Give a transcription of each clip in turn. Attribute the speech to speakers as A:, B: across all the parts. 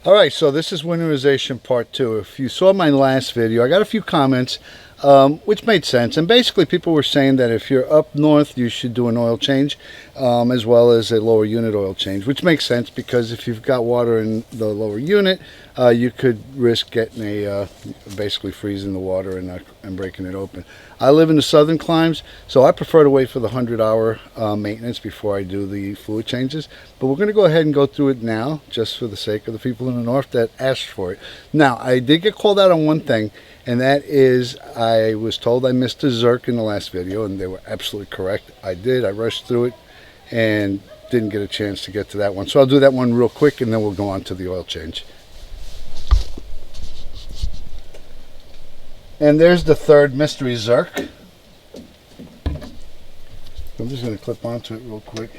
A: Alright, so this is winterization part 2. If you saw my last video, I got a few comments which made sense. And basically people were saying that if you're up north, you should do an oil change as well as a lower unit oil change, which makes sense because if you've got water in the lower unit, you could risk getting basically freezing the water and breaking it open. I live in the southern climes, so I prefer to wait for the 100-hour maintenance before I do the fluid changes. But we're going to go ahead and go through it now, just for the sake of the people in the north that asked for it. Now, I did get called out on one thing, and that is I was told I missed a Zerk in the last video, and they were absolutely correct. I did. I rushed through it and didn't get a chance to get to that one. So I'll do that one real quick, and then we'll go on to the oil change. And there's the third mystery Zerk. I'm just going to clip onto it real quick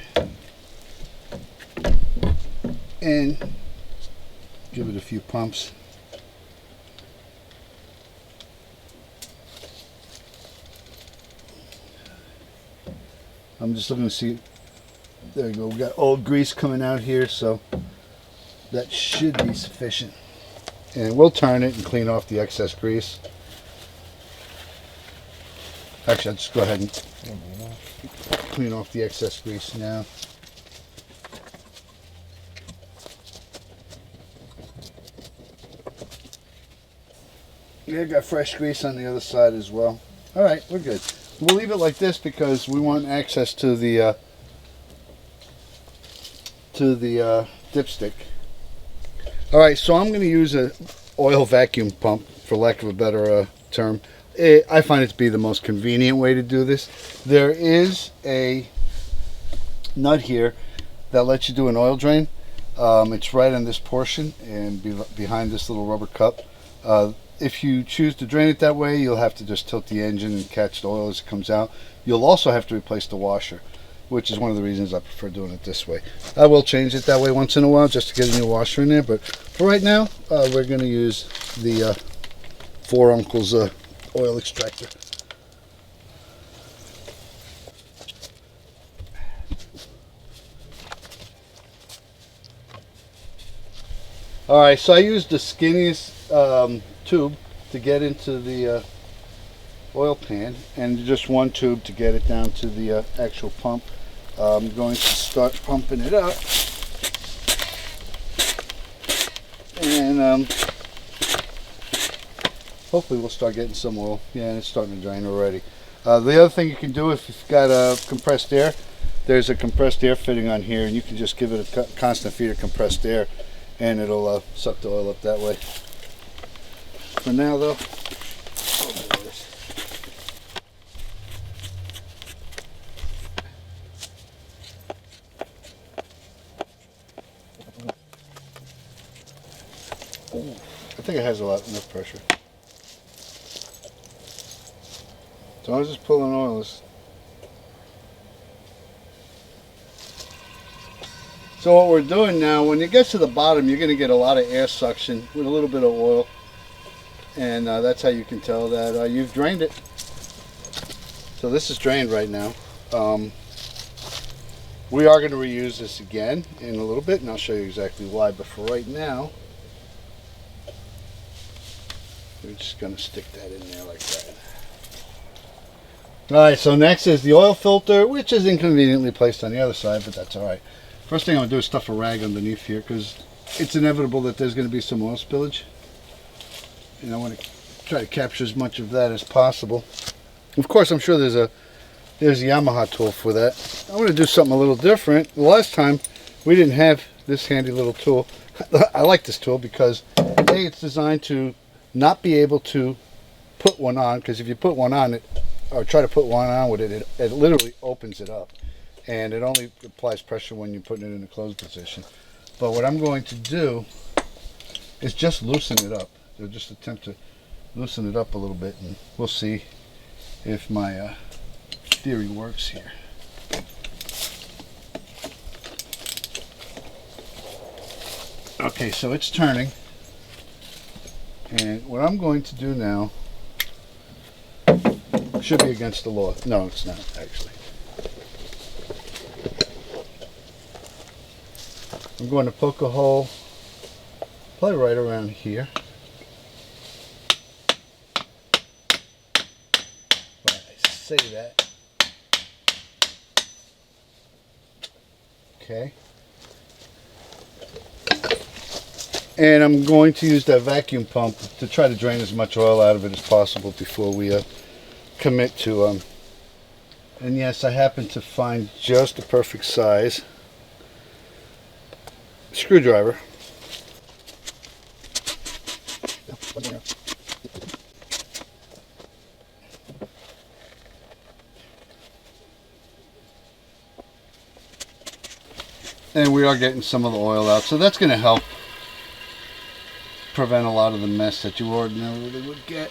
A: and give it a few pumps. I'm just looking to see. There you go. We got old grease coming out here, so that should be sufficient. And we'll turn it and clean off the excess grease. Actually, I'll just go ahead and clean off the excess grease now. Yeah, got fresh grease on the other side as well. All right, we're good. We'll leave it like this because we want access to the dipstick. All right, so I'm going to use a oil vacuum pump, for lack of a better term. I find it to be the most convenient way to do this. There is a nut here that lets you do an oil drain. It's right on this portion and behind this little rubber cup. If you choose to drain it that way, you'll have to just tilt the engine and catch the oil as it comes out. You'll also have to replace the washer, which is one of the reasons I prefer doing it this way. I will change it that way once in a while just to get a new washer in there, but for right now, we're going to use the Four Uncles oil extractor. Alright, so I used the skinniest tube to get into the oil pan and just one tube to get it down to the actual pump. I'm going to start pumping it up, and hopefully we'll start getting some oil. Yeah, and it's starting to drain already. The other thing you can do if you've got compressed air, there's a compressed air fitting on here, and you can just give it a constant feed of compressed air and it'll suck the oil up that way. For now though, I think it has enough pressure. As long as it's pulling oil. So what we're doing now, when it gets to the bottom, you're going to get a lot of air suction with a little bit of oil. And that's how you can tell that you've drained it. So this is drained right now. We are going to reuse this again in a little bit, and I'll show you exactly why. But for right now, we're just going to stick that in there like that. Alright, so next is the oil filter, which is inconveniently placed on the other side, but that's alright. First thing I'm going to do is stuff a rag underneath here because it's inevitable that there's going to be some oil spillage. And I want to try to capture as much of that as possible. Of course, I'm sure there's a Yamaha tool for that. I want to do something a little different. The last time we didn't have this handy little tool. I like this tool because A, it's designed to not be able to put one on, because if you put one on it or try to put one on with it, it literally opens it up. And it only applies pressure when you're putting it in a closed position. But what I'm going to do is just loosen it up. So just attempt to loosen it up a little bit, and we'll see if my theory works here. Okay, so it's turning. And what I'm going to do now should be against the law. No, it's not, actually. I'm going to poke a hole Probably right around here. Well, I say that. Okay. And I'm going to use that vacuum pump to try to drain as much oil out of it as possible before we commit to and yes, I happen to find just the perfect size screwdriver. And we are getting some of the oil out, so that's going to help prevent a lot of the mess that you ordinarily would get.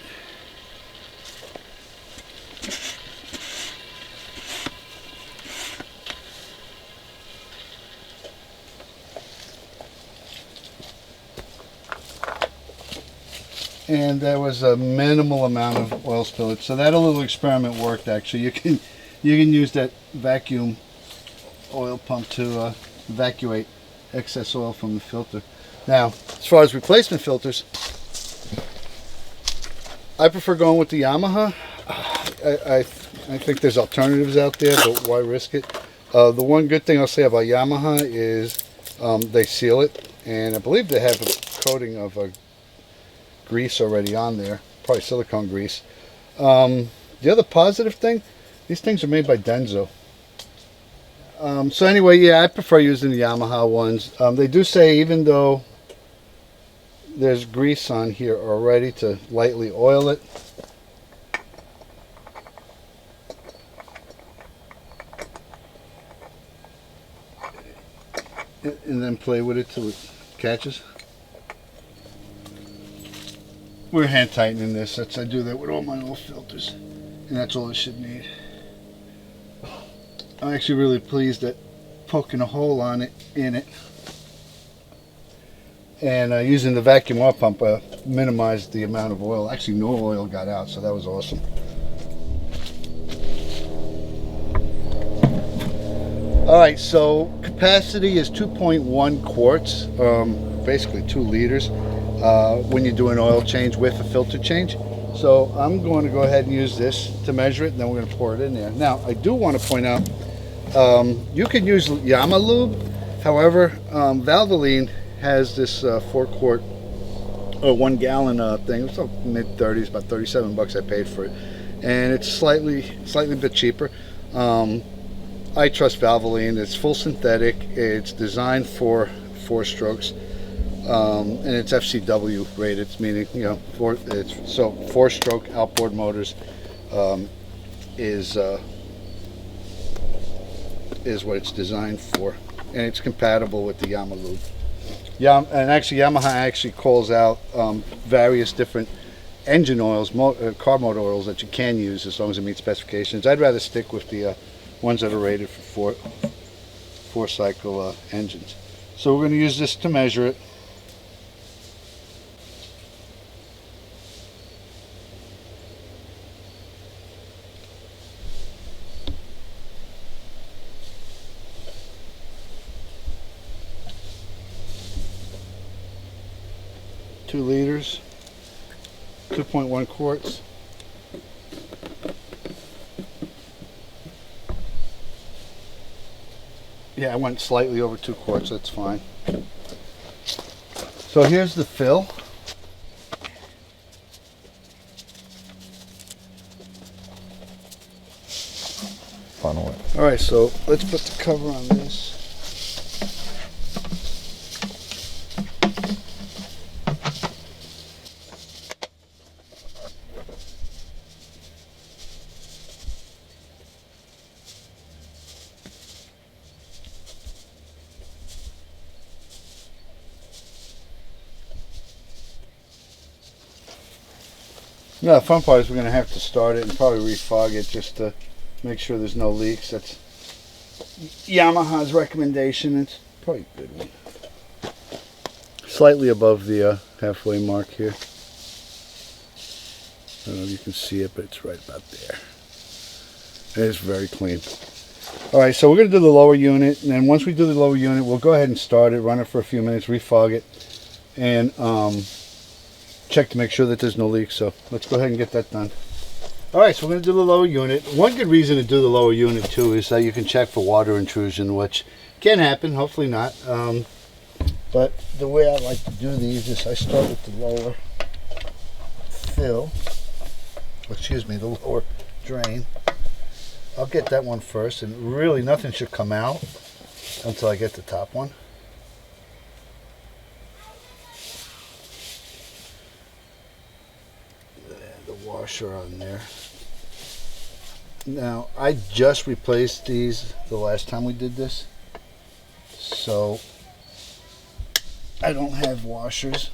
A: And there was a minimal amount of oil spillage, so that little experiment worked. Actually, you can use that vacuum oil pump to evacuate excess oil from the filter. Now, as far as replacement filters, I prefer going with the Yamaha. I think there's alternatives out there, but why risk it? The one good thing I'll say about Yamaha is they seal it, and I believe they have a coating of grease already on there, probably silicone grease. The other positive thing, these things are made by Denso. So anyway, yeah, I prefer using the Yamaha ones. They do say even though there's grease on here already to lightly oil it. And then play with it till it catches. We're hand tightening this. I do that with all my oil filters, and that's all it should need. I'm actually really pleased at poking a hole on it in it, and using the vacuum oil pump minimized the amount of oil. Actually, no oil got out, so that was awesome. All right, so capacity is 2.1 quarts, basically 2 liters. When you do an oil change with a filter change. So I'm going to go ahead and use this to measure it, and then we're going to pour it in there. Now, I do want to point out, you could use Yamaha lube. However, Valvoline has this 4-quart or 1 gallon thing. It's like mid-30s, about 37 bucks I paid for it, and it's slightly bit cheaper. I trust Valvoline. It's full synthetic. It's designed for 4 strokes. And it's FCW rated, meaning, you know, 4-stroke outboard motors is what it's designed for, and it's compatible with the Yamaha lube. Yeah, and actually Yamaha actually calls out various different engine oils, car motor oils that you can use as long as it meets specifications. I'd rather stick with the ones that are rated for 4-cycle engines. So we're going to use this to measure it. Two liters, 2.1 quarts. Yeah, I went slightly over 2 quarts, that's fine. So here's the fill.
B: Funnel it.
A: All right, so let's put the cover on this. Now the fun part is we're going to have to start it and probably refog it just to make sure there's no leaks. That's Yamaha's recommendation. It's probably a good one. Slightly above the halfway mark here. I don't know if you can see it, but it's right about there. It is very clean. Alright, so we're going to do the lower unit, and then once we do the lower unit, we'll go ahead and start it, run it for a few minutes, refog it, and check to make sure that there's no leaks. So let's go ahead and get that done. All right, so we're going to do the lower unit. One good reason to do the lower unit too is that you can check for water intrusion, which can happen, hopefully not. But the way I like to do these is I start with the lower fill, the lower drain. I'll get that one first, and really nothing should come out until I get the top one. The washer on there. Now, I just replaced these the last time we did this, so I don't have washers.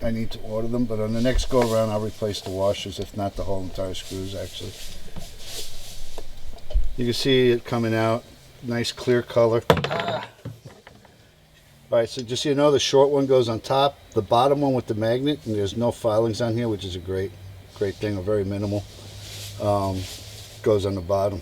A: I need to order them, but on the next go around I'll replace the washers, if not the whole entire screws actually. You can see it coming out, nice clear color. Alright, so just so you know, the short one goes on top, the bottom one with the magnet, and there's no filings on here, which is a great thing, or very minimal, goes on the bottom.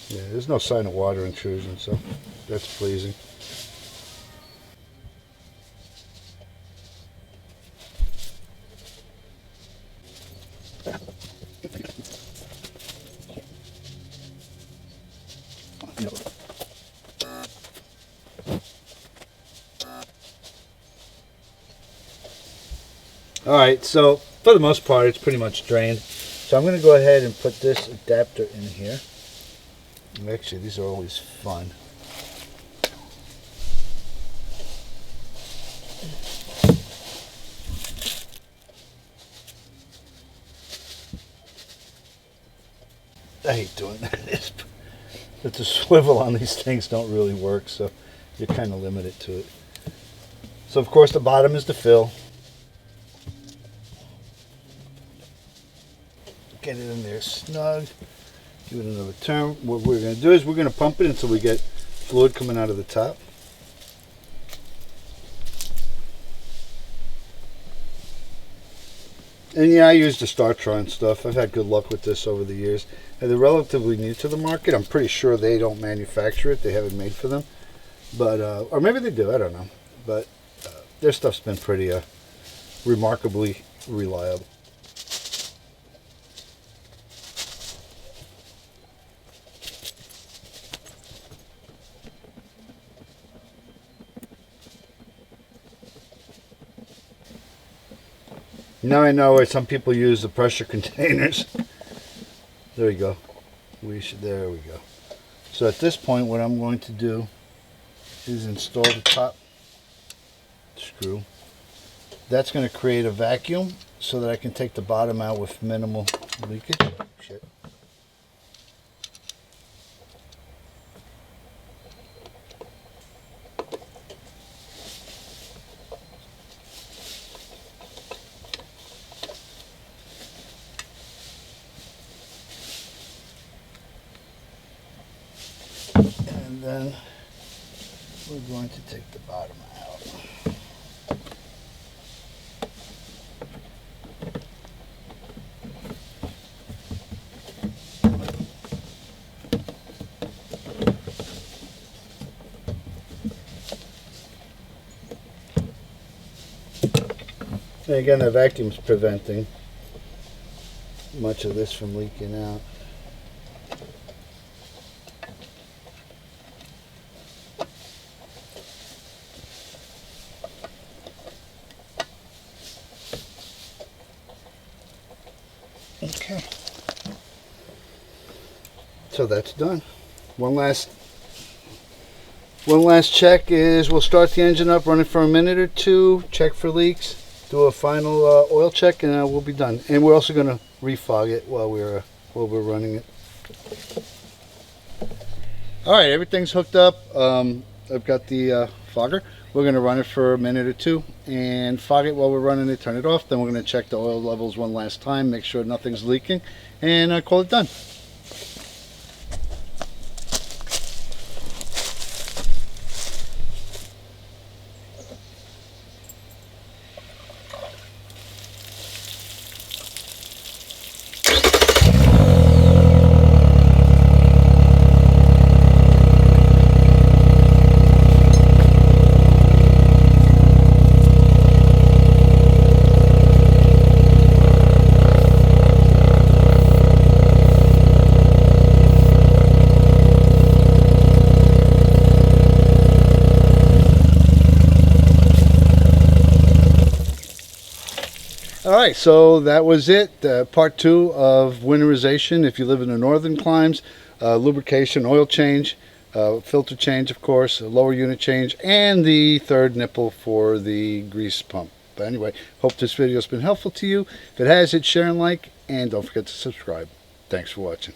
A: Yeah, there's no sign of water intrusion, so that's pleasing. Alright, so for the most part it's pretty much drained. So I'm going to go ahead and put this adapter in here. Actually, these are always fun. I hate doing that. But the swivel on these things don't really work, so you're kind of limited to it. So of course the bottom is the fill. Get it in there snug. Give it another turn. What we're going to do is we're going to pump it until we get fluid coming out of the top. And yeah, I use the StarTron stuff. I've had good luck with this over the years. And they're relatively new to the market. I'm pretty sure they don't manufacture it. They have it made for them. But, or maybe they do, I don't know. But their stuff's been pretty remarkably reliable. Now I know why some people use the pressure containers. There we go. There we go. So at this point, what I'm going to do is install the top screw. That's going to create a vacuum so that I can take the bottom out with minimal leakage. Shit. And then we're going to take the bottom out. And again, the vacuum's preventing much of this from leaking out. Okay, so that's done. One last check is we'll start the engine up, run it for a minute or two, check for leaks, do a final oil check, and we'll be done. And we're also going to refog it while we're running it. All right, everything's hooked up. I've got the fogger. We're going to run it for a minute or two and fog it while we're running it, turn it off. Then we're going to check the oil levels one last time, make sure nothing's leaking, and call it done. All right, so that was it. Part 2 of winterization. If you live in the northern climes, lubrication, oil change, filter change, of course, a lower unit change, and the third nipple for the grease pump. But anyway, hope this video has been helpful to you. If it has, hit share and like, and don't forget to subscribe. Thanks for watching.